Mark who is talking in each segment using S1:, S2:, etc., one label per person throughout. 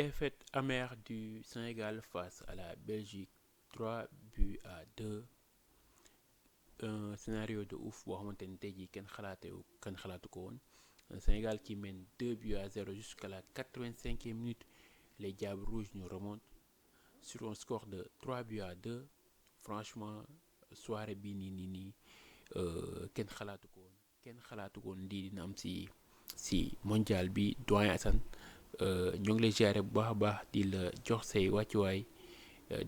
S1: Défaite amère du Sénégal face à la Belgique, 3 buts à 2. Un scénario de ouf boo xamante ni tey jii kenn xalaatu ko woon. Un Sénégal qui mène 2 buts à 0 jusqu'à la 85e minute. Les Diables Rouges nous remontent sur un score de 3 buts à 2. Franchement, soirée bi nii kenn xalaatu ko woon lii dina am si mondial bi doyen Assane. ñoo ngi lay ziare bu baax a baax di la jox say wàccuwaay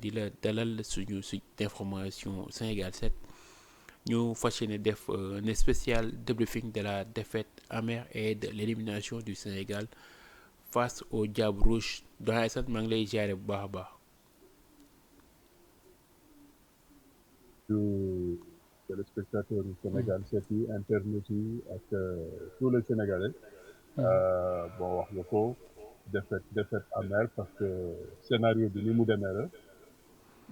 S1: di la dalal suñu information Sénégal 7 ñu fas yéene def un spécial débriefing de la défaite amère et de l'élimination du Sénégal face au Diable Rouge doyen Assane maa ngi lay ziare bu baax a baax.
S2: Téléspectateurs du Sénégal 7 yi internautes yi ak tous les Sénégalais. Bon wax nga ko défaite amère parce que scénario bi ni mu demee la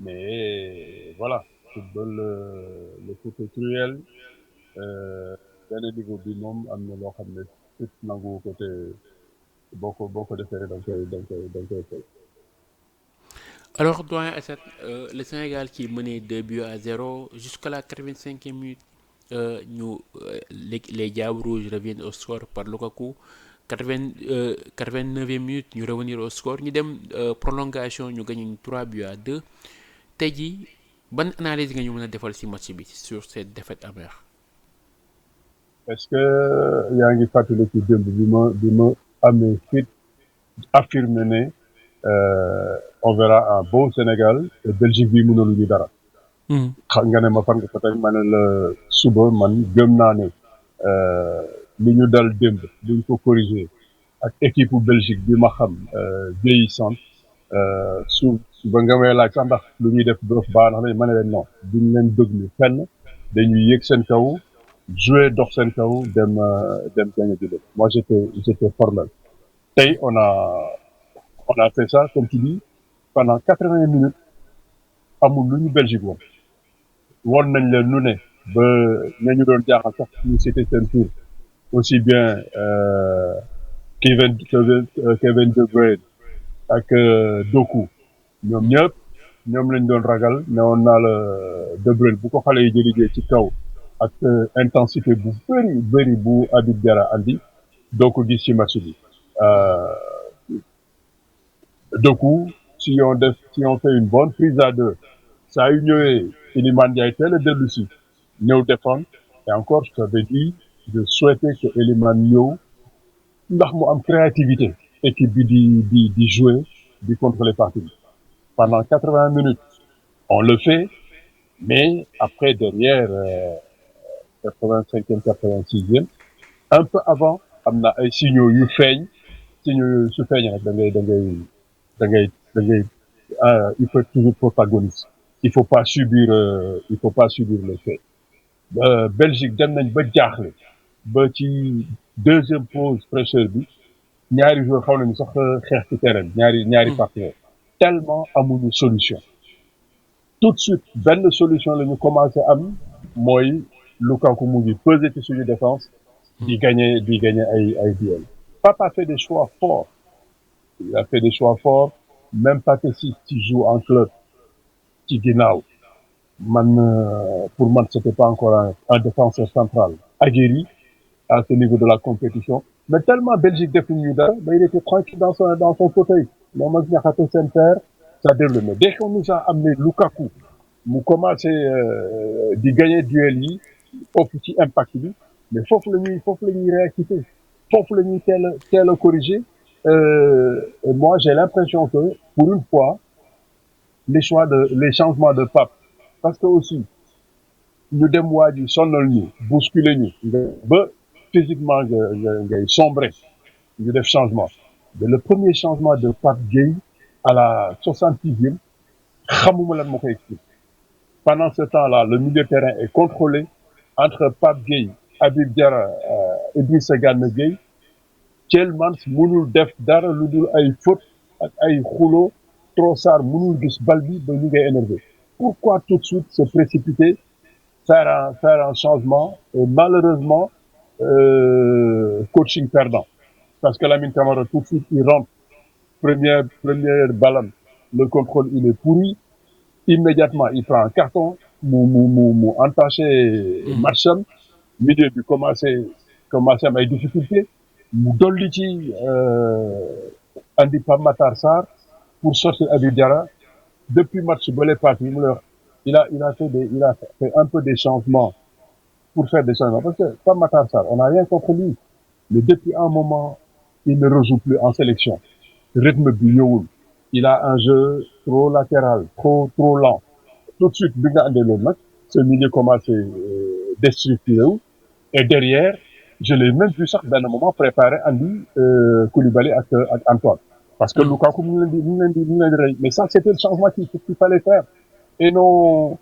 S2: mais voilà football le foot est cruel benn niveau bi moom am na loo xam ne tout nangu ko te boo ko defee rek da nga koy fay.
S1: Alors, doyen Assad, le Sénégal qui menait 2 buts à 0 jusqu'à la 85e minute, les Diables Rouges reviennent au score par Lukaku. 89e minute, nous revenir au score. Nous avons prolongation, nous gagnons 3 buts à 2. Teddy, bonne analyse que nous avons fait match sur cette défaite amère.
S2: Est-ce que yaa ngi fàttali ci démb bi ma amee fit affirmé ne on verra un beau Sénégal et Belgique bi mënaluñu dara. xam nga ne ma fan nga ko tey ma ne la suba man gëm naa ne li ñu dal démb duñ ko corriger ak équipe bu Belgique bi ma xam vieillissante suba nga may laaj sax ndax lu ñuy def dof baax ndax ma ne leen non duñ leen déglu fenn dañuy yëg seen kaw jouer dox seen kaw dem gagner du lépp. Moi j'étais formel. Tey on a fait ça comme tu dis pendant 80 minutes amul lu ñu Belgique woon nañ leen lu ne ba ñu doon jaaxal sax ñu cité seen tour aussi bien Kevin De Bruyne ak Doku ñoom lañ doon ragal ne woon naa la De Bruyne bu ko xale yi jëligee ci kaw ak intensité bu bëri bu Habib Diarra andi doo ko gis ci match bi Doku si on fait une bonne prise à deux saa yu ñëwee Iliman Ndiaye teel a dellu si ñëw défendre et encore je t'avais dit je souhaitais que Iliman ñëw ndax mu am créativité équipe bi di jouer di contrôler partie bi pendant 80 minutes on le fait mais après derrière 85e 86e un peu avant am na ay signaux yu feeñ signaux su feeñ rek da ngay il faut être toujours protagoniste il faut pas subir le fait Belgique dem nañ ba jaaxle ba ci deuxième pause fraîcheur bi ñaari joueurs xaw nañu sax xeex ci terrain ñaari partenaires tellement amuñu solution tout de suite benn solution la ñu commencé am mooy Lukaku mu ngi peser ci suñu défense di gagner ay duels. Papa fait des choix forts il a fait des choix forts même Pathé qui joue en club ci ginnaaw pour man c'était pas encore un défenseur central aguerri à ce niveau de la compétition mais tellement Belgique defuñu dara ba il était tranquille dans son fauteuil moom ak Niakhaté seen père ça déroule mais dès qu'on nous a amené Lukaku mu commencé di gagner duel yi foofu ci impact bi mais foofu la ñuy réactiver foofu la ñuy teel a corriger et moi j'ai l'impression que pour une fois les changements de Pape parce que aussi ñu dem waa ji sonal ñu bousculer ñu ba physiquement ngay sombrer ñu def changement mais le premier changement de Pape Gueye à la 66e xamuma lan moo koy expliquer pendant ce temps-là le milieu de terrain est contrôlé entre Pape Gueye Habib Diarra Idrissa Gana Gueye Tielemans mënul def dara lu dul ay faute ak ay xulo Trossard mënul gis bal bi ba ñu ngay énervé pourquoi tout de suite se précipiter faire un changement et malheureusement coaching perdant parce que Lamine Camara tout de suite il rentre première balle, le contrôle il est pourri. Immédiatement il prend un carton mu entaché match am milieu bi commencé am ay difficultés mu dolli ci andi Pape Matar Sarr pour sortir Habib Diarra depuis match bële passé mu lay wax il a fait un peu des changements pour faire des changements parce que Pape Matar Sarr on n'a rien contre lui mais depuis un moment il ne rejoue plus en sélection rythme bi ñëwul il a un jeu trop latéral trop lent tout de suite bi nga andee loolu nag ce milieu commencé déstructuré wu et derrière je l'ai même vu sax benn moment préparé andi Koulibaly ak Antoine parce que Lukaku mu ngi leen di rey mais ça c'était le changement qu'il fallait faire et non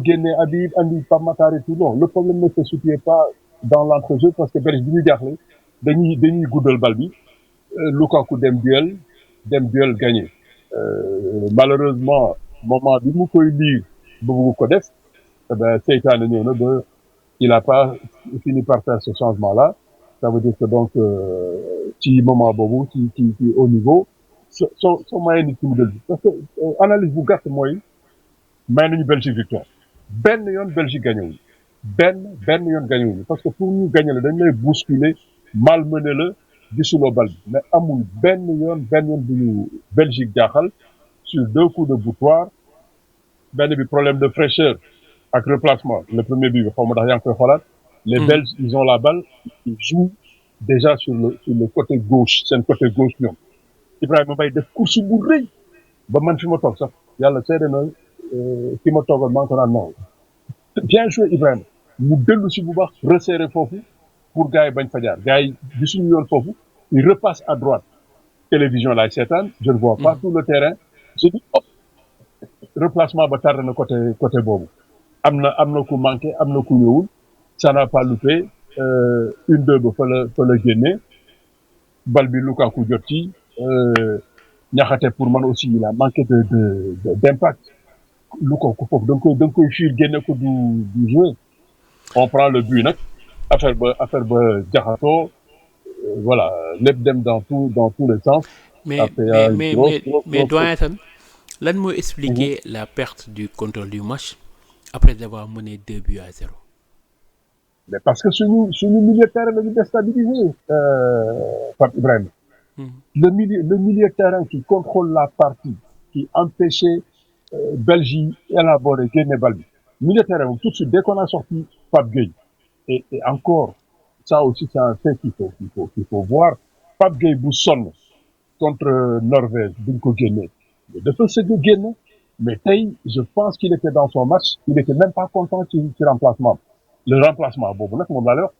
S2: génne Habib andi Pape Matar et tout non le problème ne se situait pas dans l'entrejeu parce que Belgique bi ñu jaaxle dañuy guddal bal bi Lukaku dem duel gagné malheureusement moment bi mu koy lire ba bëgg ko def seytaane ñëw na ba il a pas fini par faire ce changement-là ça veut dire que donc ci moment boobu ci haut niveau soo mayee nit ki mu del bi parce que analyse bu gàtt mooy may nañu Belgique victoire benn yoon Belgique gagné wuñu benn yoon gagné wuñu parce que pour ñu gagné la dañ lay bousculer malmener la gisuloo bal bi mais amul benn yoon bu ñu Belgique jaaxal sur 2 coups de boutoir benn bi problème de fraîcheur ak replacement le premier but bi xaw ma ndax yaa ngi koy xoolaat les Belges ils ont la balle ils jouent déjà sur le côté gauche seen côté gauche ñoom Ibrahima Mbaye def course bu rëy ba man fi ma toog sax yàlla seede na fi ma toogoon maa ngi ko naan non bien joué Ibrahima mu dellu si bu baax resserré foofu pour gars yi bañ fa jaar gars yi gisuñu yoon foofu il repasse à droite télévision laay seetaan je ne vois pas tout le terrain je dis hop replacement ba tardé na côté boobu am na ku manqué am na ku ñëwul ça n'a pas loupé 1-2 ba fa la génne bal bi Lukaku jot ci Niakhaté pour man aussi il a manqué d'impact Lukaku foofu da nga koy fuir génne ko du jeu on prend le but nag affaire ba jaxasoo voilà lépp dem dans tous les sens.
S1: mais doyen Assane lan moo expliquer la perte du contrôle du match après avoir mené 2-0.
S2: mais parce que suñu milieu de terrain la ñu déstabilisé Pape Ibrahima. le milieu de terrain qui contrôle la partie qui empêchait Belgique élaborer génne bal bi milieu de terrain tout de suite dès qu'on a sorti Pape Gueye et encore ça aussi c'est un fait qu'il faut voir Pape Gueye bu sonn contre Norvège buñ ko génnee dafa sëgg génn mais tey je pense qu'il était dans son match il était même pas content ci remplacement le remplacement boobu nag moom laa lay wax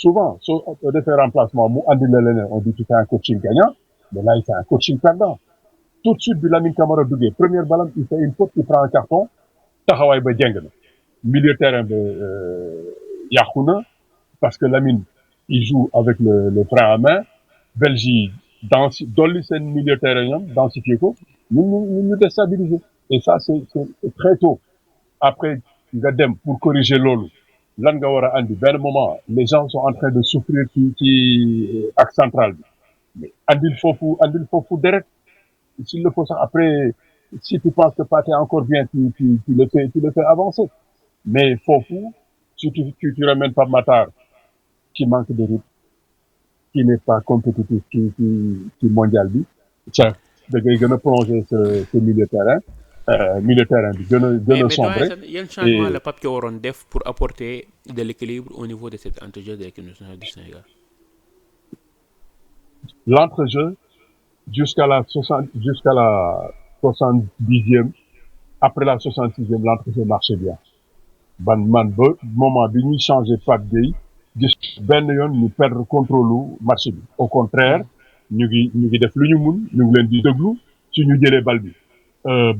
S2: souvent soo defee remplacement mu andi la leneen on dit que c'est un coaching gagnant mais là c'est un coaching perdant tout de suite bi Lamine Camara duggee première balle il fait une faute il prend un carton taxawaay ba jeng na milieu terrain ba yàqu na parce que Lamine il joue avec le frein à main Belgique dolli seen milieu terrain ñoom densifié ko ñu déstabiliser et ça c'est très tôt après nga dem pour corriger loolu lan nga war a andi benn moment les gens sont en train de souffrir ci axe central bi mais andil foofu direct s'il le faut sax après si tu penses que Pathé encore bien tu le fais avancer mais foofu si tu ramènes Pape Matar qui manque de rythme qui n'est pas compétitif ci mondial bi ça da ngay gën a plonger ce milieu terrain bi gën a sombre.
S1: mais yan changement la Pape Thiaw waroon def pour apporter de l'équilibre au niveau de cet entrejeu de l'équipe nationale du Sénégal.
S2: L'entrejeu jusqu'à la 70e après la 66e l'entrejeu marchait bien man ba moment bi ñuy changer Pape Gueye gis benn yoon ñu perdre contrôle match bi au contraire ñu ngi def lu ñu mun ñu ngi leen di déglu su ñu jëlee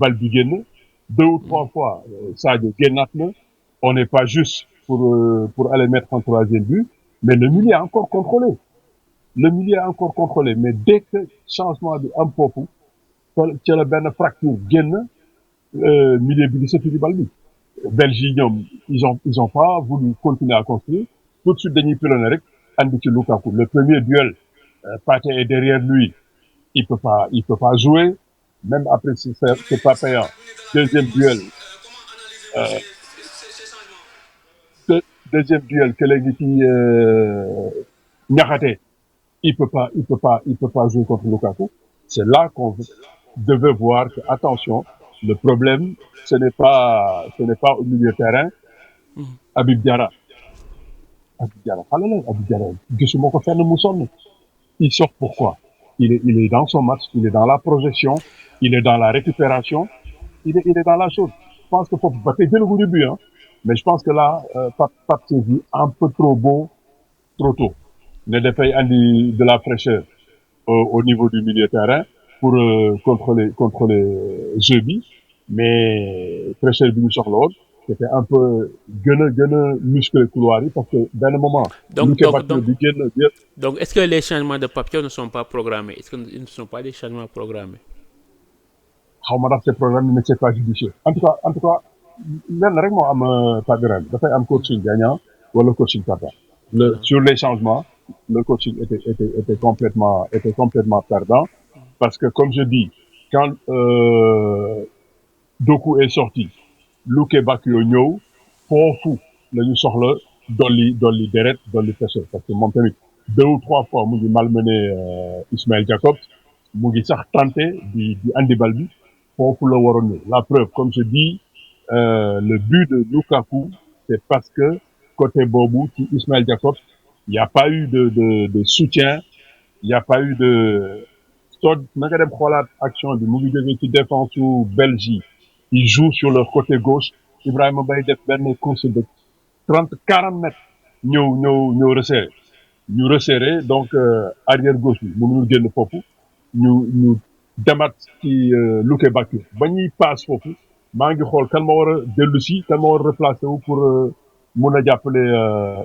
S2: bal bi génn 2 ou 3 fois Sadio génnaat na on n'est pas juste pour aller mettre un troisième but mais le milieu est encore contrôlé mais dès que changement bi am foofu ci la benn fracture génn milieu bi di sëtu di bal bi Belgique ñoom ils ont pas voulu continuer à construire tout de suite dañuy pilonner rek andi ci Lukaku le premier duel Pathé est derrière lui il peut pas jouer, même après c'est pas payant. Deuxième duel, euh, deuxième duel que les qui Niakhaté, il peut pas jouer contre Lukaku. C'est là qu'on devait voir que attention, le problème ce n'est pas au milieu de terrain. Habib Diarra, Habib Diarra, gisuma ko fenn mu sonn. Il sort pourquoi? Il est dans son match, il est dans la projection, il est dans la récupération, il est dans la chose. Je pense que faut pas le goût du but, hein. Mais je pense que là, Pape s'est vu un peu trop beau, trop tôt. Ne dafay andi de la fraîcheur au niveau du milieu de terrain pour contrôler jeu bi, mais fraîcheur bi ñu soxla woon c'était un peu gën a muscler couloir yi parce que benn moment.
S1: Donc,
S2: ñu koy battre di génn yëpp.
S1: donc, est-ce que les changements de Papio ne sont pas programmés? Est-ce qu'ils ne sont pas des changements programmés?
S2: xaw ma ndax c'est programme mais c'est pas judicieux. En tout cas lenn rek moo am Fabien dafay am coaching gagnant wala coaching perdant. Sur les changements, le coaching était complètement perdant parce que comme je dis, quand Doku est sorti, Luke Bakio ñëw foofu la ñu soxla dolli deret dolli pêche parce que moom tamit 2 ou 3 fois mu ngi malmené Ismaël Jacobs mu ngi sax tenté di andi bal bi foofu la waroon ñëw. La preuve, comme je dis, le but de Lukaku, c'est parce que côté boobu ci Ismaël Jacobs, il n'y a pas eu de soutien, il n'y a pas eu de na nga dem xoolaat action bi mu ngi jógee ci défense su Belgique. Ils jouent sur leur côté gauche. Ibrahima Mbaye def benn course de 30-40 mètres ñëw resserré donc arrière gauche bi mënul génn foofu ñu demaat ci Luke Bakio ba ñuy passe foofu maa ngi xool kan ma war a dellu si kan ma war a replacer wu pour mun a jàppale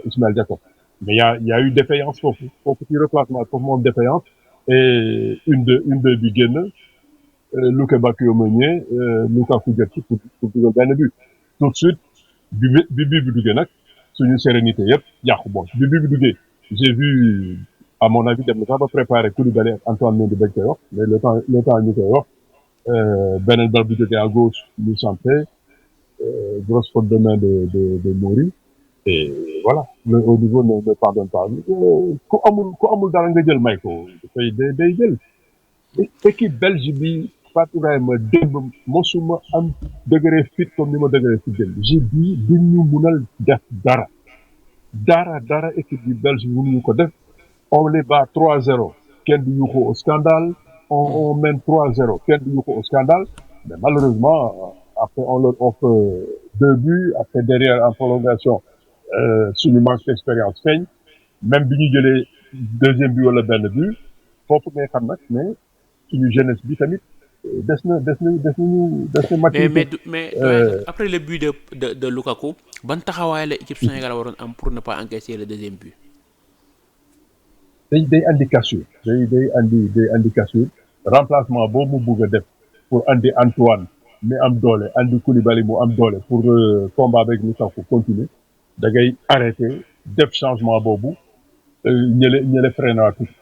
S2: Ismaël Jacob mais il y a eu défaillance foofu ci replacement foofu moom défaillance et une deux bi génn Luke Bakio meunier Lukaku jot ci pour dugal benn but tout de suite bi duggee nag suñu sérénité yëpp yàqu bon bi duggee j'ai vu à mon avis dem na sax ba préparer Koulibaly ak Antoine Mendy bañ koy wax mais le temps ñu koy wax beneen bal bu jógee à gauche ñu centré grosse faute de main de Mori et voilà au niveau ne pardonne pas ku amul dara nga jël may ko dafay day jël équipe belge bi Fatou Ibrahima démb mosuma am degré fit comme ni ma degré fit démb j'ai dit duñu munal def dara équipe bi belge mënuñu ko def on les bat 3-0 kenn du yuuxu au scandale on mène 3-0 kenn du yuuxu au scandale mais malheureusement après on leur offre 2 buts après derrière en prolongation suñu manque d'expérience feeñ même bi ñu jëlee deuxième but wala benn but foofu ngay xam nag mais suñu jeunesse bi tamit des na maturité.
S1: mais après le but de Lukaku ban taxawaay la équipe Sénégal waroon am pour ne pas encaisser le deuxième but.
S2: day andi cassure day andi cassure remplacement boobu mu bëgg a def pour andi Antoine mi am doole andi Koulibaly mu am doole pour combat avec Lukaku continuer da ngay arrêter def changement boobu ñële freiné tuuti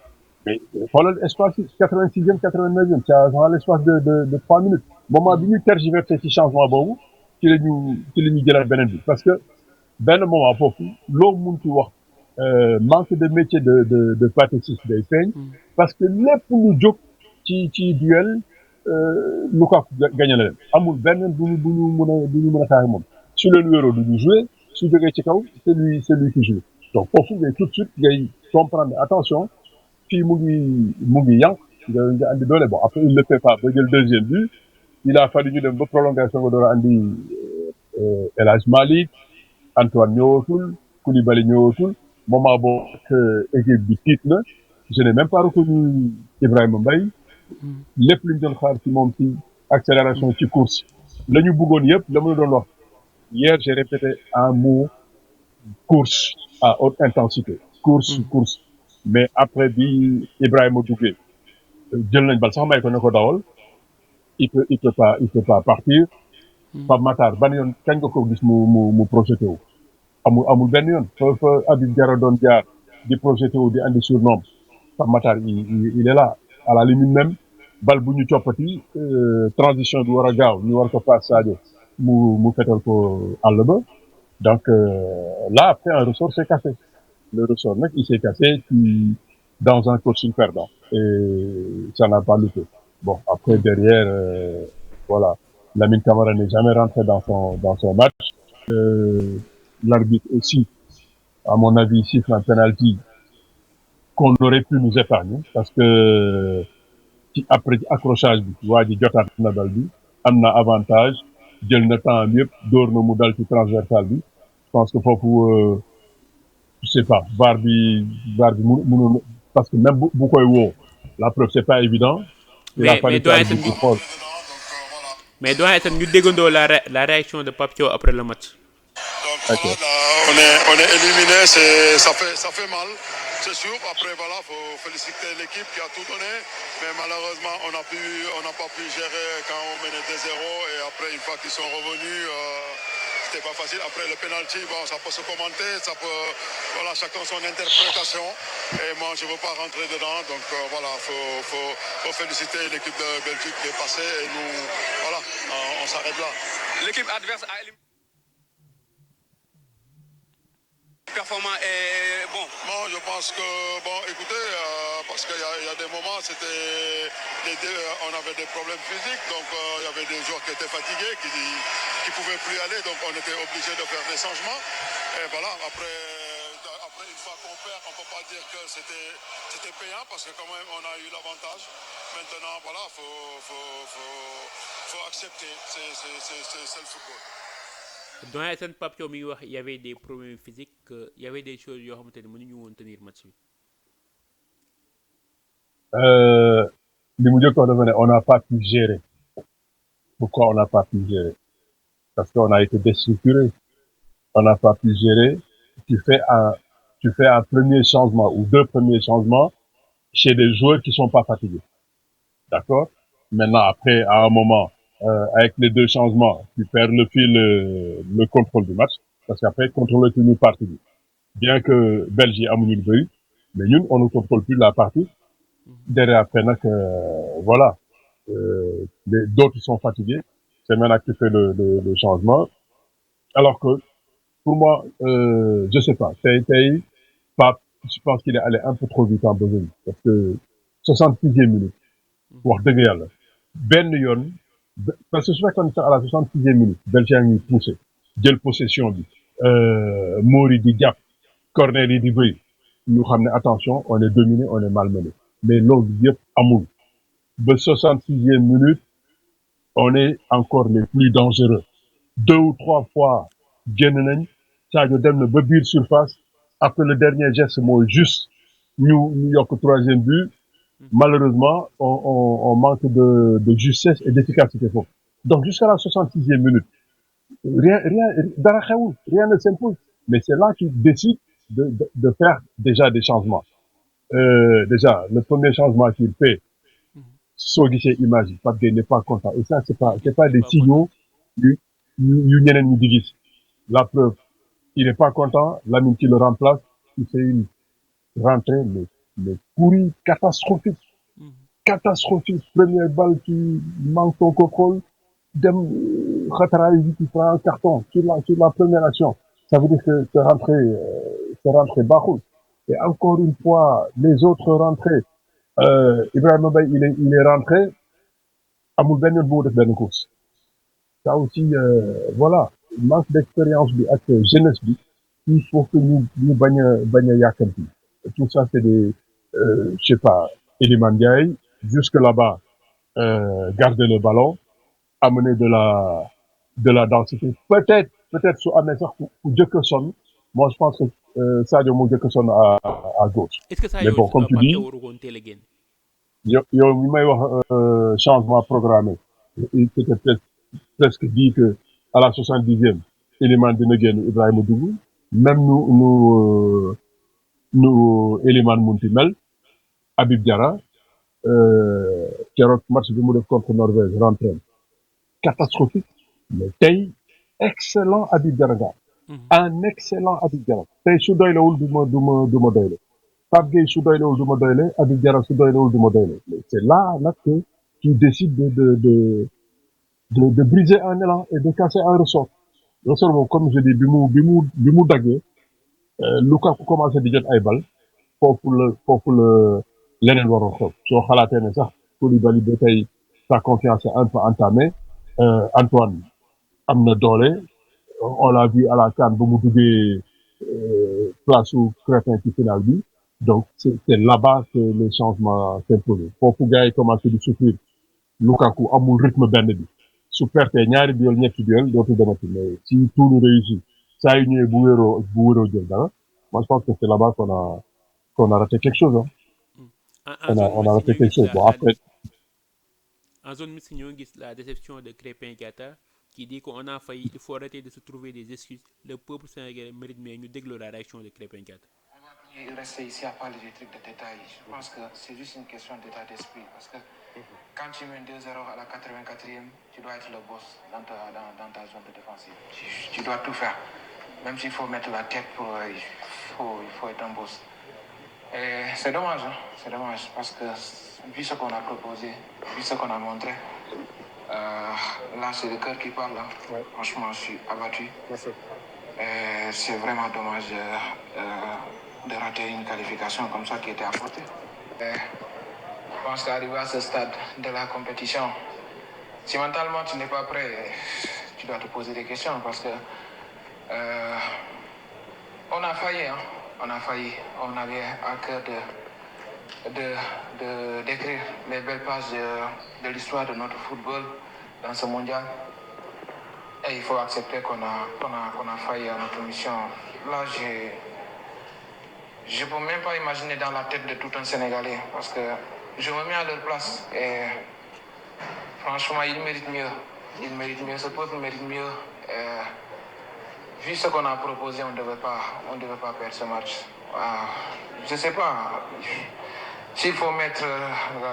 S2: mais xoolal espace 86e 89e ça dans l'espace de 3 minutes moment bi ñu tergiversé ci changement boobu ci la ñu jëlaat beneen bi parce que benn moment foofu loo mun ci wax manque de métier de Pathé Ciss day feeñ parce que lépp lu jóg ci duel Lukaku gagné na leen amul benn bu ñu mën a xaar moom su leen wéeroo du ñu jouer su jógee ci kaw c'est lui qui joue donc foofu ngay tout de suite ngay comprendre attention fii mu ngi yànq nga andi doole bon après il le fait pas ba jël deuxième but il a fallu ñu dem ba prolongation nga door a andi El Hadj Malick Antoine ñëwatul Koulibaly ñëwatul moment boo équipe bi tiit na je n'ai même pas reconnu Ibrahima Mbaye lépp lu ñu doon xaar ci moom ci accélération ci course la ñu bëggoon yëpp la ma doon wax hier j'ai répété un mot course à haute intensité course mais après bi Ibrahima duggee jël nañ bal sax may ko ne ko dawal il peut pas partir Pape Matar ban yoon kañ nga ko gis mu projeté wu amul benn yoon fa Habib Diarra doon jaar di projeté wu di andi surnom Pape Matar il est là à la limite même bal bu ñu coppati transition bi war a gaaw ñu war ko passe Sadio mu fetal ko àll ba donc là après un ressort s'est cassé le ressort nag il s'est cassé dans un coaching perdant et ça n'a pas loupé bon après derrière voilà Lamine Camara n'est jamais rentré dans son match l'arbitre aussi à mon avis siffle un penalty qu'on aurait pu nous épargner parce que ci après ci accrochage bi waa ji jotaat na dal bi am na avantage jël na temps am yëpp dóor na mu dal ci transversal bi je pense que foofu je sais pas VAR bi mënoon parce que même bu koy woo la preuve c'est pas évident il a fallu que arbitre bi xool
S1: mais doyen itam ñu déggandoo la réaction de Pape Thiaw après le match.
S3: Donc voilà, on est éliminé, ça fait mal, c'est sûr. Après voilà, faut féliciter l'équipe qui a tout donné, mais malheureusement on n'a pas pu gérer quand on menait 2-0 et après une fois qu'ils sont revenus, c'était pas facile. Après le penalty, bon, ça peut se commenter, voilà, chacun son interprétation et moi je veux pas rentrer dedans, donc voilà, faut féliciter l'équipe de Belgique qui est passée et nous, voilà, on s'arrête là.
S4: L'équipe adverse a éliminé. Performant et bon.
S3: Bon, je pense que bon, écoutez, parce qu'il y a des moments, on avait des problèmes physiques, donc il y avait des joueurs qui étaient fatigués, qui pouvaient plus aller, donc on était obligé de faire des changements. Et voilà, après une fois qu'on perd, on peut pas dire que c'était payant parce que quand même on a eu l'avantage. Maintenant, voilà, faut accepter, c'est le football.
S1: Dans la scène Pape Thiaw mi wax il y avait des problèmes physiques il y avait des choses yoo xamante ne mënuñu woon tenir match bi.
S2: li mu njëkkoon dafa ne on n'a pas pu gérer pourquoi on n'a pas pu gérer parce qu'on a été déstructuré on n'a pas pu gérer tu fais un premier changement ou deux premiers changements chez des joueurs qui sont pas fatigués d'accord maintenant après à un moment avec les deux changements tu perds le fil le contrôle du match parce qu'après contrôler tuñu partie bi bien que Belgique amuñu lu bëri mais ñun on ne contrôle plus la partie derrière après nag voilà d'autres sont fatigués c'est maintenant que tu fais le changement alors que pour moi je sais pas tey Pape je pense qu'il est allé un peu trop vite en besogne parce que 66e minute wax dëgg yàlla benn yoon parce que su fekkoon sax à la 66e minute Belgique a ngi poussé jël possession bi Mori di jàpp corner yi di bëri ñu xam ne attention on est dominé on est malmené mais loolu yëpp amul ba 66e minute on est encore les plus dangereux 2 ou 3 fois génn nañ Sadio dem na ba biir surface après le dernier geste mooy juste ñu yokk 3e but malheureusement on manque de justesse et d'efficacité foofu donc jusqu'à la 66e minute rien dara xewul rien ne s'impose mais c'est là qu'il décide de faire déjà des changements déjà le premier changement qu'il fait soo gisee image yi Pape Gueye n'est pas content et ça c'est pas des signaux yu ñeneen ñi di gis la preuve il est pas content Lamine qui le remplace il fait une rentrée mais pourrie catastrophique première balle qui manque son contrôle dem xataraayu bi qui prend un carton sur la première action ça veut dire que rentrée baaxul et encore une fois les autres rentrées Ibrahima Mbaye il est rentré amul benn yoon bu mu def benn course ça aussi voilà manque d'expérience bi ak jeunesse bi il faut que ñu bañ a yàkkamti tout ça c'est des je sais pas Iliman Ndiaye jusque là-bas garder le ballon amener de la densité peut-être su amee sax ku jëkk a sonn moi je pense que Sadio moo jëkk a sonn à gauche
S1: est-ce que ça
S2: mais bon comme tu dis yow mi may wax changement programmé il s'était presque dit que à la 70e Elimane dina génn Ibrahima dugg même nu Elimane munti mel Habib Diarra keroog match bi mu def contre Norvège rentré catastrophique mais tey excellent Habib Diarra un excellent Habib Diarra tey su doylawul du ma doyla Pape Gueye su doylewul du ma doyle Habib Diarra su doylewul du ma doyle c'est là nag que tu décides de briser un élan et de casser un ressort boobu comme je dis bi mu daggee Lukaku commencé di jot ay bal foofu la leneen waroon xew soo xalaatee ne sax Koulibaly ba tey sa confiance est un peu entamée Antoine am na doole on l'a vu à la CAN ba mu duggee place su Crépin ci final bi donc c'est là-bas que les changements s'imposent foofu gars yi commencé di souffrir Lukaku amul rythme benn bi su perte ñaari duel ñetti duel dootu demati mais si tout nous réussit saa yu ñëwee bu wéeroo jël dara moi je pense que c'est là-bas qu'on a raté quelque chose hein. On a raté quelque chose bon après
S1: en zone mixte ñoo gis la déception de Crépin Diatta qui dit qu'on a failli il faut arrêter de se trouver des excuses le peuple sénégalais mérite mieux ñu déglu la réaction de Crépin Diatta.
S5: On va rester ici à parler des trucs de détail. Je pense que c'est juste une question d'état d'esprit parce que quand tu mènes 2-0 à la 84e, tu dois être le boss dans ta zone de défensive. Tu dois tout faire. Même s'il faut mettre la tête pour il faut être un boss. Et c'est dommage, hein? C'est dommage parce que vu ce qu'on a proposé, vu ce qu'on a montré, là c'est le cœur qui parle. Hein? Ouais. Franchement, je suis abattu. C'est vraiment dommage de rater une qualification comme ça qui était apportée. Je pense qu'arriver à ce stade de la compétition, si mentalement tu n'es pas prêt, tu dois te poser des questions parce que on a failli, hein? On a failli. On avait à cœur d'écrire les belles pages de l'histoire de notre football dans ce mondial. Et il faut accepter qu'on a failli à notre mission. Là, je ne peux même pas imaginer dans la tête de tout un Sénégalais parce que je me mets à leur place et franchement, ils méritent mieux. Ils méritent mieux, ce peuple mérite mieux. Vu ce qu'on a proposé, on ne devait pas perdre ce match. Je ne sais pas. S'il faut mettre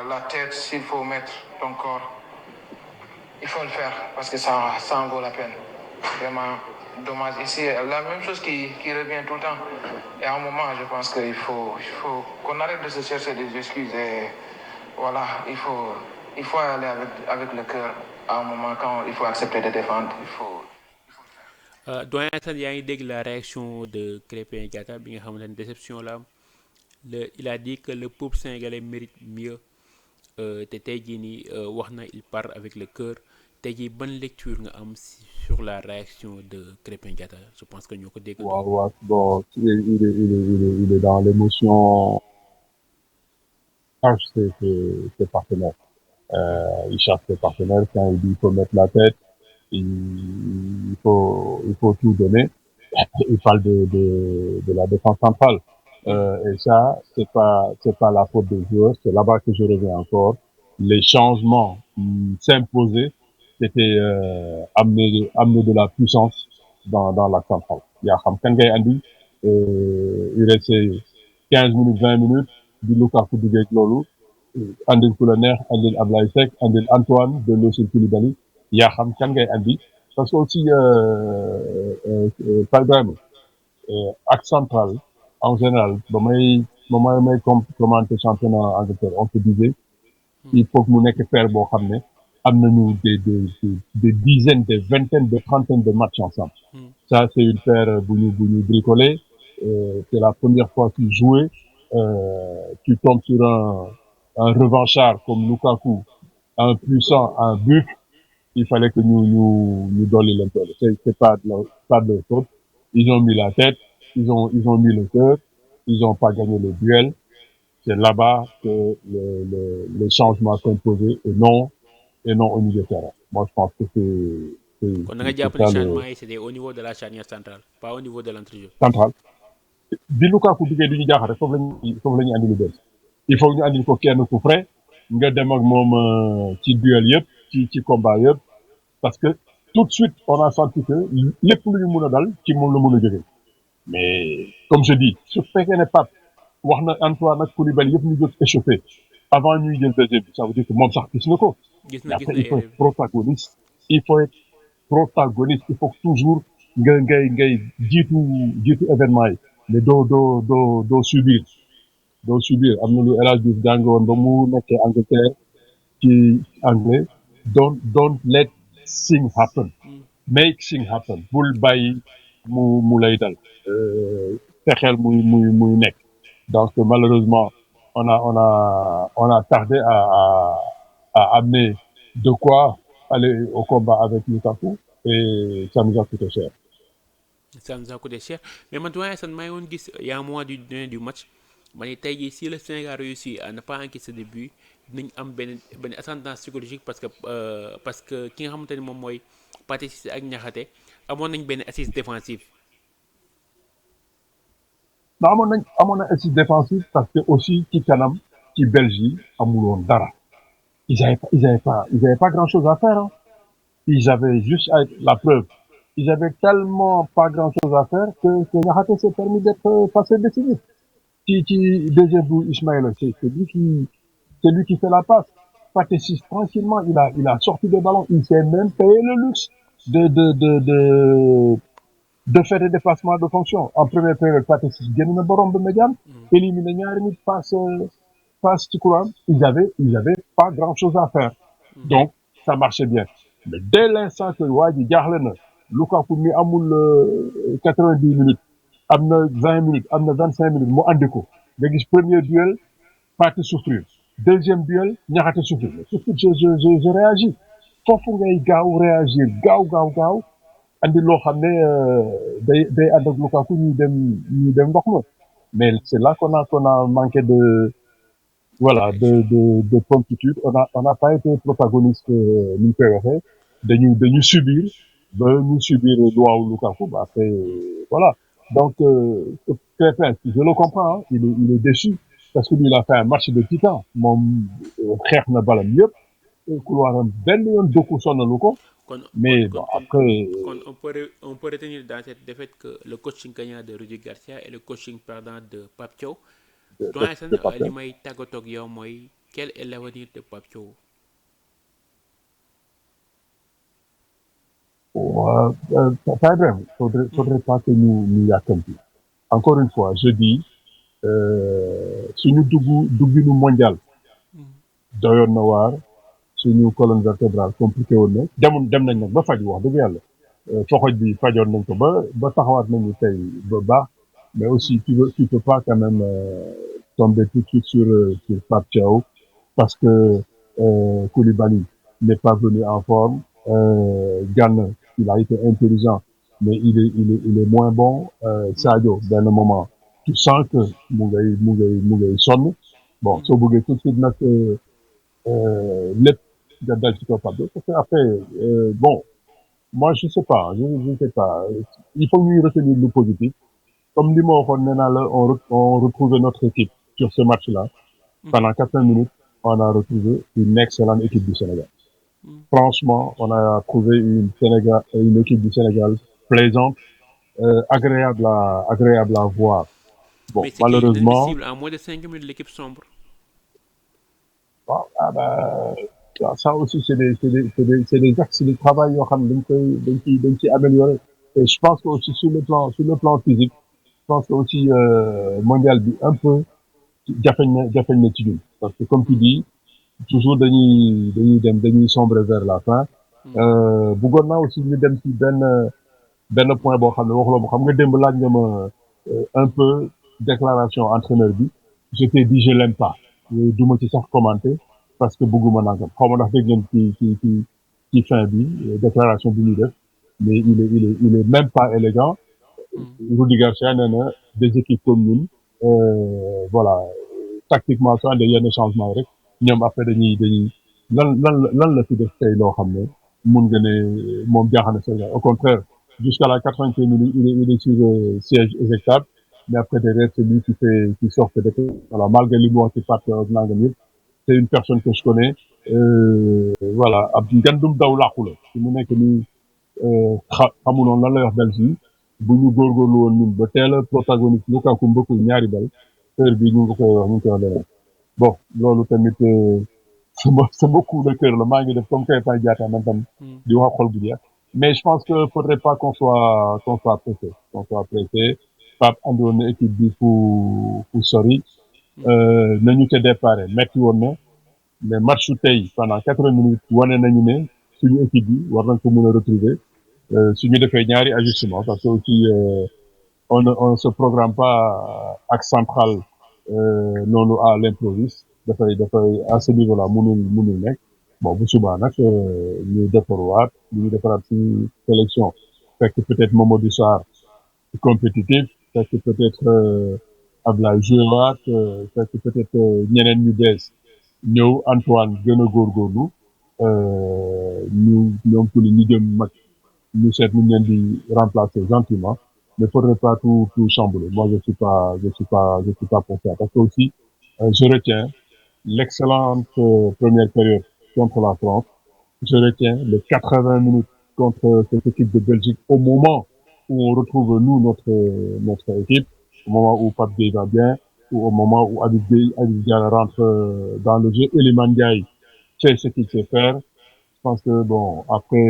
S5: la tête, s'il faut mettre ton corps, il faut le faire parce que ça en vaut la peine. Vraiment dommage. Et c'est la même chose qui revient tout le temps. Et à un moment, je pense qu'il faut qu'on arrête de se chercher des excuses. Et voilà, il faut aller avec le cœur. À un moment, quand il faut accepter de défendre, il faut le faire.
S1: Doyen Assane yaa ngi dégg la réaction de Crépin Diatta bi nga xamante ne déception la am il a dit que le peuple sénégalais mérite mieux te tey jii nii wax na il parle avec le cœur tey jii ban lecture nga am sur la réaction de Crépin Diatta je pense que ñoo ko dégg.
S2: waaw bon il est dans l'émotion cherche ses partenaires il cherche ses partenaires quand il dit il faut mettre la tête il faut tout donner il parle de la défense centrale et ça c'est pas la faute des joueurs c'est là-bas que je reviens encore les changements qui s'imposaient c'était amener de la puissance dans la centrale yaa xam kan ngay andi il restait 15 minutes 20 minutes di Lukaku duggee loolu andil ku la neex andil Ablaye Seck andil Antoine de Lossel Koulibaly yaa xam kan ngay andi parce que aussi par exemple ak central en général ba may commenter championnat Angleterre on se disait il faut que mu nekk paire boo xam ne am nañu des dizaines des vingtaines des trentaines de matchs ensemble ça c'est une paire bu ñu bricolé c'est la première fois qu'ils jouaient tu tombes sur un revanchard comme Lukaku un puissant un but il fallait que ñu dolli leen doole c'est pas de leur faute ils ont mis la tête ils ont mis le cœur ils ont pas gagné le duel c'est là-bas que les changements sont posés et non au niveau du terrain moi je pense que c'est
S1: kon da nga jàpp ne changement yi c'était au niveau de la charnière centrale pas au niveau de l'entrejeu
S2: central bi Lukaku duggee du ñu jaaxal rek foofu la ñu andi lu bees il faut ñu andi ko kenn ku frais nga dem ak moom ci duel yëpp ci combat yëpp parce que tout de suite on a senti que lépp lu ñu mën a dal ci moom la mën a jógee mais comme je dis su fekkee ne Pape wax na Antoine ak Koulibaly yëpp ñu jóg échauffé avant ñuy jël deuxième bi ça veut dire que moom sax gis na ko après il faut être protagoniste il faut toujours ngay jiitu événement yi mais doo subir doo subir am na lu El Hadj Diouf jàng woon ba mu nekkee Angleterre ci anglais don't let things happen make things happen bul bàyyi mu lay dal fexeel muy nekk donc malheureusement on a tardé à amener de quoi aller au combat avec Lukaku et ça nous a coûté cher.
S1: Ça nous a coûté cher mais man doyen Assane maa ngi woon gis y a un mois du match ma ne tey jii si le Sénégal réussit à ne pas encaisser de but dinañ am benn ascendance psychologique parce que ki nga xamante ni moom mooy Pathé Ciss ak Niakhaté amoon nañ benn assise défensive.
S2: non amoon na assise défensive parce que aussi ci kanam ci Belgique amul woon dara ils avaient pas grand chose à faire hein. Ils avaient juste la preuve ils avaient tellement pas grand chose à faire que Niakhaté s'est permis d'être passé décisif ci deuxième but Ismaïla c'est lui qui fait la passe Pathé Ciss tranquillement il a sorti des ballons il s'est même payé le luxe de faire des déplacements de fonction en première période Pathé Ciss génn na borom ba médiane éliminé ñaari nit passe ci courant ils avaient pas grand chose à faire donc ça marchait bien mais dès l'instant que waa ji jaaxle na Lukaku mi amul 90 minutes am na 20 minutes am na 25 minutes mu andi ko nga gis premier duel Pathé souffrir deuxième duel Niakhaté souffrir surtout je réagis foofu ngay gaaw réagir gaaw andi loo xam ne day ànd ak Lukaku ñu dem ndox ma mais c'est là qu'on a manqué de promptitude on n'a pas été protagoniste ni ñu koy waxee dañu subir ba ñu subir duwaawu Lukaku ba après voilà donc Crépin je le comprends hein, il est déçu parce que lui il a fait un match de titan moom xeex na balam yëpp couloiram benn yoon dëkku sonnalu ko mais bon après
S1: on peut retenir dans cette défaite que le coaching gagnant de Rudy Garcia et le coaching perdant de Pape Thiaw. doyen Assane li may tàggatoo ak yow mooy quel est l'avenir de Pape Thiaw.
S2: Pas vraiment faudrait pas que ñu yàkkamti encore une fois je dis suñu dugginu mondial doyoon na waar suñu colonne vertébrale compliqué woon na dem nañ nag ba faj wax dëgg yàlla foxoj bi fajoon nañ ko ba taxawaat nañu tey ba baax mais aussi tu peux pas quand même tomber tout de suite sur Pape Thiaw parce que Koulibaly n'est pas venu en forme Gana il a été intelligent mais il est moins bon Sadio benn moment tu sens que mu ngay sonn bon soo bëggee tout de suite nag lépp nga dal ci kaw Pape parce que après bon moi je sais pas il faut ñuy retenir le positif comme li ma waxoon nee naa la on retrouve notre équipe sur ce match-là pendant 80 minutes on a retrouvé une excellente équipe du Sénégal franchement on a trouvé une équipe du Sénégal plaisante agréable à voir bon
S1: mais
S2: malheureusement
S1: en moins de 5 minutes l'équipe sombre.
S2: Ça aussi c'est des axes de travail yoo xam ne dañ ciy améliorer et je pense que aussi sur le plan physique je pense que aussi mondial bi un peu jafeñ na ci ñun parce que comme tu dis toujours dañuy sombrer vers la fin bëggoon naa aussi ñu dem ci benn point boo xam ne waxuloo ma xam nga démb laaj nga ma un peu déclaration entraîneur bi je t'ai dit je l'aime pas duma ci sax commenter parce que bëgguma nangam xaw ma ndax dégg ngeen ci fin bi déclaration bi ñuy def mais il est même pas élégant Rudy Garcia nee na des équipes comme ñun voilà tactiquement soo andee yenn changement rek ñoom après dañuy lan la fi def tey loo xam ne mun nga ne moom jaaxal na Sénégal au contraire jusqu'à la 80e minute il est sur siège éjectable mais après derrière c'est lui qui sort de voilà malgré li mu wax ci parti ak nangam yëpp c'est une personne que je connais voilà ab ngandum daw làqu la su mu nekk nii xamuloon lan lay wax Belgique bu ñu góorgóorlu woon ñun ba teel a protagoniste Lukaku mbëkkul ñaari bal heure bi ñu ngi koy wax leneen bon loolu tamit sama coup de cœur la maa ngi def comme Krépin Diatta man tam di wax xol bu jeex mais je pense que faudrait pas qu'on soit pressé Pape andi woon na équipe bi fu sori nañu ca déparé metti woon na mais matchu tey pendant 80 minutes wane nañu ne suñu équipe bi war nañ ko mën a retrouver suñu defee ñaari ajustement parce que aussi on se programme pas axe central noonu à l'improviste dafay à ce niveau là mënul nekk bon bu subaa nag ñu defarwaat ñu defaraat suñu sélection fekk peut-être Mamadou Sarr compétitif fekk peut-être Ablaye jouewaat fekk peut-être ñeneen ñu bees ñëw Antoine gën a góorgóorlu ñu ñoom tuli ñu jëm mag ñu seet ñu leen di remplacer gentiment mais faudrait pas tout chambouler moi je suis pas pour ça parce que aussi je retiens l'excellente première période contre la France je retiens les 80 minutes contre cette équipe de Belgique au moment où on retrouve nous notre équipe au moment où Pape Gueye va bien ou au moment où Habib Diarra rentre dans le jeu Iliman Ndiaye fait ce qu'il sait faire je pense que bon après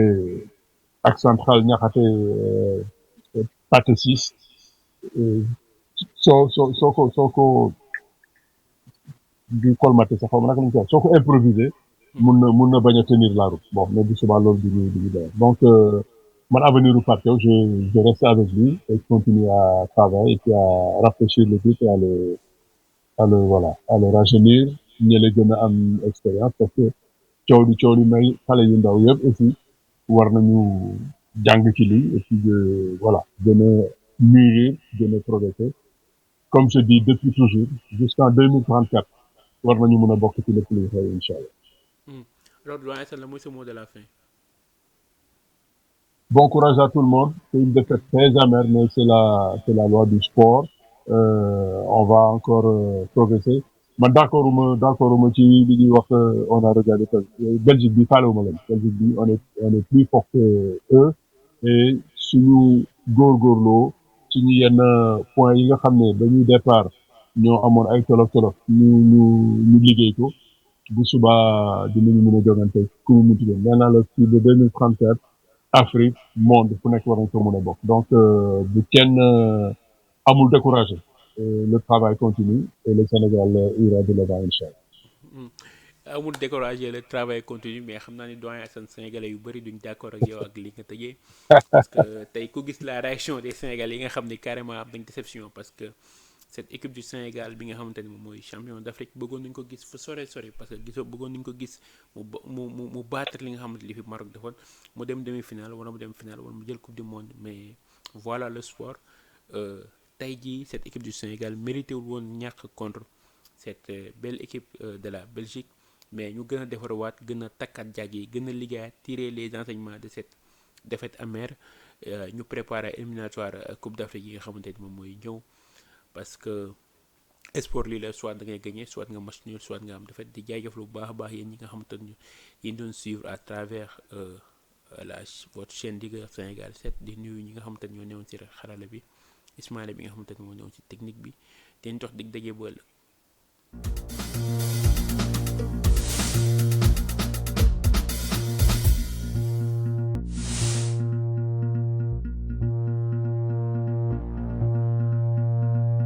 S2: axe central Niakhaté Pathé Ciss soo ko du colmaté sax xaw ma naka lañ koy wax soo ko improvisé mun na bañ a tenir la route bon mais bu subaa loolu du ñu donc man avenir u Pape Thiaw je reste avec lui et je continue à travailler et puis à rafraîchir l'équipe et à le rajeunir ñële gën a am expérience parce que coow li may xale yu ndaw yëpp aussi war nañu jàng ci lii et puis voilà gën a mûrir gën a progresser comme je dis depuis toujours jusqu'en 2034 war nañu mën a bokk ci lépp luy xew incha allah.
S1: alors doyen Sall mooy sa mot de la fin.
S2: Bon courage à tout le monde c'est une défaite très amère mais c'est la loi du sport on va encore progresser man d'accord uma ci li ñuy wax on a regardé Belgique bi faalewuma leen Belgique bi on est plus fort que eux et suñu góorgóorloo suñu yenn points yi nga xam ne dañuy départ ñoo amoon ay tolof ñu liggéey ko bu subaa dinañu mën a jogante ku mu munti doon nee naa la fii de 2034 Afrique monde fu nekk war nañ ko mën a bokk donc bu kenn amul découragé le travail continue et le Sénégal ira de l'avant inchallah
S1: amul découragé le travail continue mais xam naa ni doyen Assane sénégalais yu bëri duñ d'accord ak yow ak li nga tëjee parce que tey ku gis la réaction des sénégalais yi nga xam ni carrément am nañ déception parce que cette équipe du Sénégal bi nga xamante ni moom mooy champion d'Afrique bëggoon nañu ko gis fu sore parce que bëggoon nañu ko gis mu battre li nga xamante li fi Maroc defoon mu dem demi-finale wala mu dem finale wala mu jël coupe du monde mais voilà le sport tey jii cette équipe du Sénégal mérité wul woon ñàkk contre cette belle équipe de la Belgique mais ñu gën a defarawaat gën a takkaat jàgg yi gën a liggéeyaat tirer les enseignements de cette défaite amère ñu préparer éliminatoire coupe d'Afrique yi nga xamante ni moom mooy ñëw parce que sport lii la soit da ngay gagner soit nga match nul soit nga am défaite di jaajëf lu baax a baax yéen ñi nga xamante ni yéen doon suivre à travers votre chaîne Digger Sénégal 7 di nuyu ñi nga xamante ni ñoo newoon ci xarala bi Ismaïla bi nga xamante ni moo newoon ci technique bi te ñu jox dig daje ba ëllëg